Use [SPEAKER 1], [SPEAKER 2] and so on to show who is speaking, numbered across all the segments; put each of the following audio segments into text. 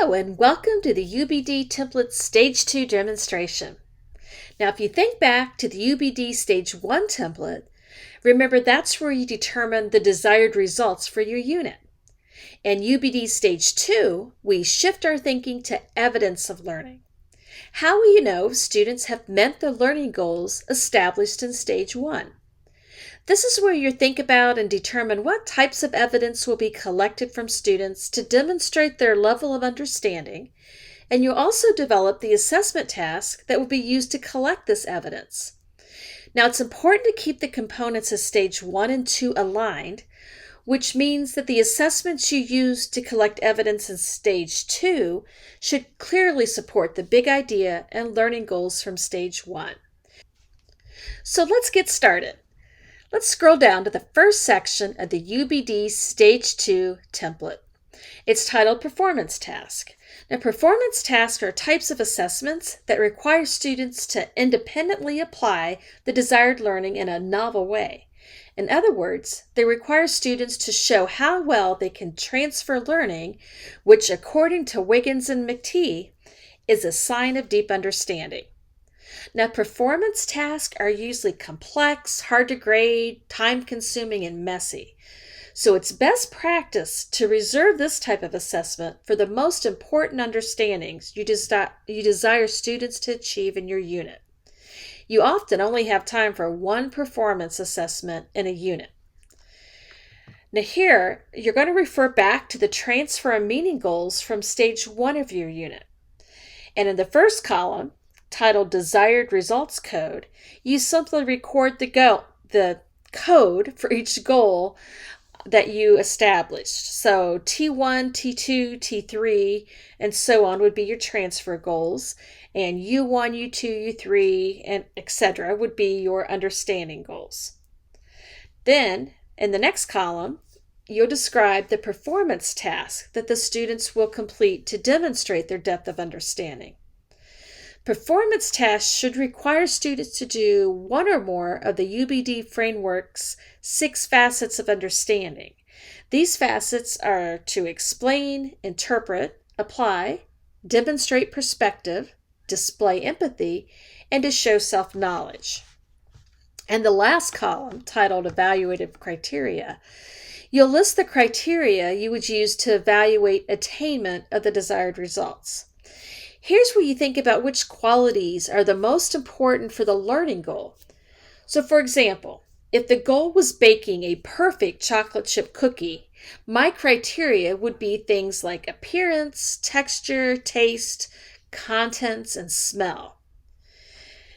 [SPEAKER 1] Hello and welcome to the UbD Template Stage 2 demonstration. Now if you think back to the UbD Stage 1 template, remember that's where you determine the desired results for your unit. In UbD Stage 2, we shift our thinking to evidence of learning. How will you know if students have met the learning goals established in Stage 1? This is where you think about and determine what types of evidence will be collected from students to demonstrate their level of understanding, and you'll also develop the assessment task that will be used to collect this evidence. Now, it's important to keep the components of Stage 1 and 2 aligned, which means that the assessments you use to collect evidence in Stage 2 should clearly support the big idea and learning goals from Stage 1. So let's get started. Let's scroll down to the first section of the UbD Stage 2 template. It's titled Performance Task. Now, performance tasks are types of assessments that require students to independently apply the desired learning in a novel way. In other words, they require students to show how well they can transfer learning, which, according to Wiggins and McTee, is a sign of deep understanding. Now, performance tasks are usually complex, hard to grade, time-consuming, and messy. So it's best practice to reserve this type of assessment for the most important understandings you desire students to achieve in your unit. You often only have time for one performance assessment in a unit. Now here, you're going to refer back to the transfer and meaning goals from Stage 1 of your unit. And in the first column, titled Desired Results Code, you simply record the code for each goal that you established. So T1, T2, T3, and so on would be your transfer goals, and U1, U2, U3, and etc. would be your understanding goals. Then, in the next column, you'll describe the performance task that the students will complete to demonstrate their depth of understanding. Performance tasks should require students to do one or more of the UbD framework's 6 facets of understanding. These facets are to explain, interpret, apply, demonstrate perspective, display empathy, and to show self-knowledge. And the last column, titled Evaluative Criteria, you'll list the criteria you would use to evaluate attainment of the desired results. Here's where you think about which qualities are the most important for the learning goal. So for example, if the goal was baking a perfect chocolate chip cookie, my criteria would be things like appearance, texture, taste, contents, and smell.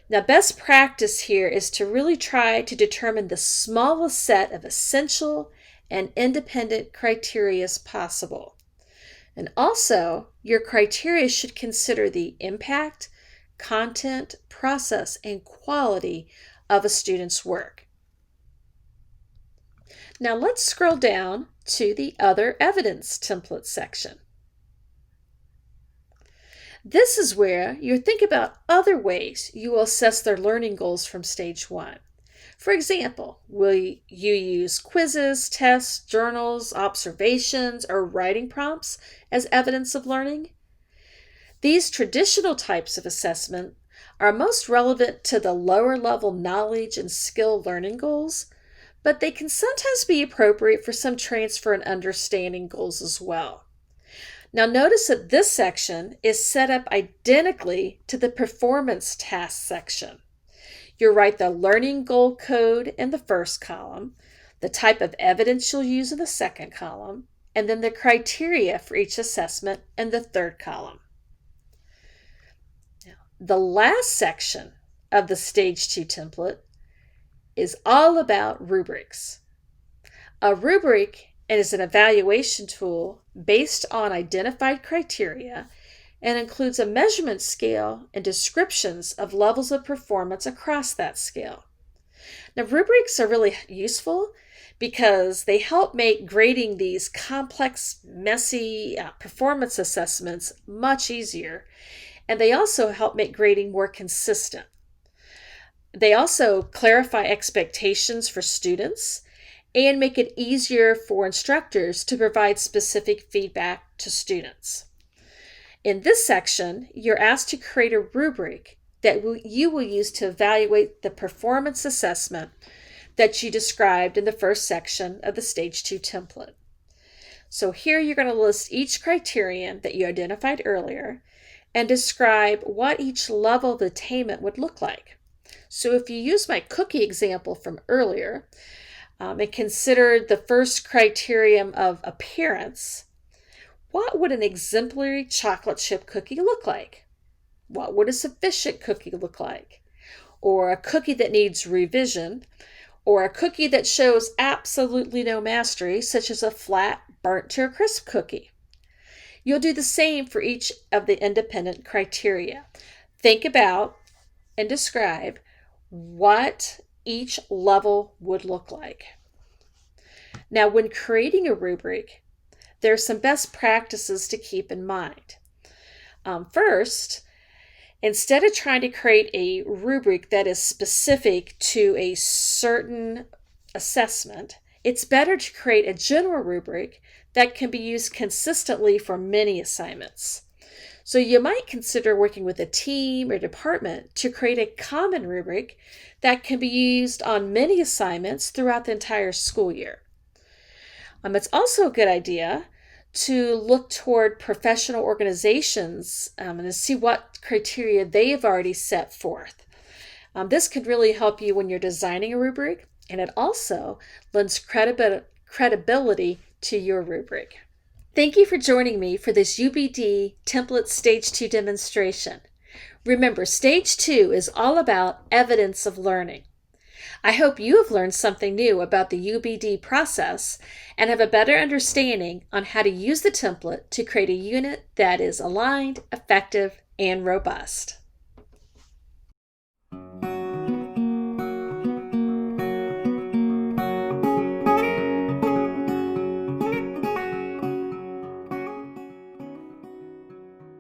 [SPEAKER 1] Now, best practice here is to really try to determine the smallest set of essential and independent criteria as possible. And also, your criteria should consider the impact, content, process, and quality of a student's work. Now let's scroll down to the Other Evidence template section. This is where you think about other ways you will assess their learning goals from Stage 1. For example, will you use quizzes, tests, journals, observations, or writing prompts as evidence of learning? These traditional types of assessment are most relevant to the lower level knowledge and skill learning goals, but they can sometimes be appropriate for some transfer and understanding goals as well. Now notice that this section is set up identically to the performance task section. You'll write the learning goal code in the first column, the type of evidence you'll use in the second column, and then the criteria for each assessment in the third column. Now, the last section of the Stage 2 template is all about rubrics. A rubric is an evaluation tool based on identified criteria and includes a measurement scale and descriptions of levels of performance across that scale. Now, rubrics are really useful because they help make grading these complex, messy performance assessments much easier, and they also help make grading more consistent. They also clarify expectations for students and make it easier for instructors to provide specific feedback to students. In this section, you're asked to create a rubric that you will use to evaluate the performance assessment that you described in the first section of the Stage 2 template. So here you're going to list each criterion that you identified earlier and describe what each level of attainment would look like. So if you use my cookie example from earlier and consider the first criterion of appearance, what would an exemplary chocolate chip cookie look like? What would a sufficient cookie look like? Or a cookie that needs revision, or a cookie that shows absolutely no mastery, such as a flat, burnt to a crisp cookie. You'll do the same for each of the independent criteria. Think about and describe what each level would look like. Now, when creating a rubric, there are some best practices to keep in mind. First, instead of trying to create a rubric that is specific to a certain assessment, it's better to create a general rubric that can be used consistently for many assignments. So you might consider working with a team or department to create a common rubric that can be used on many assignments throughout the entire school year. It's also a good idea to look toward professional organizations and to see what criteria they have already set forth. This could really help you when you're designing a rubric, and it also lends credibility to your rubric. Thank you for joining me for this UbD Template Stage 2 demonstration. Remember, Stage 2 is all about evidence of learning. I hope you have learned something new about the UbD process and have a better understanding on how to use the template to create a unit that is aligned, effective, and robust.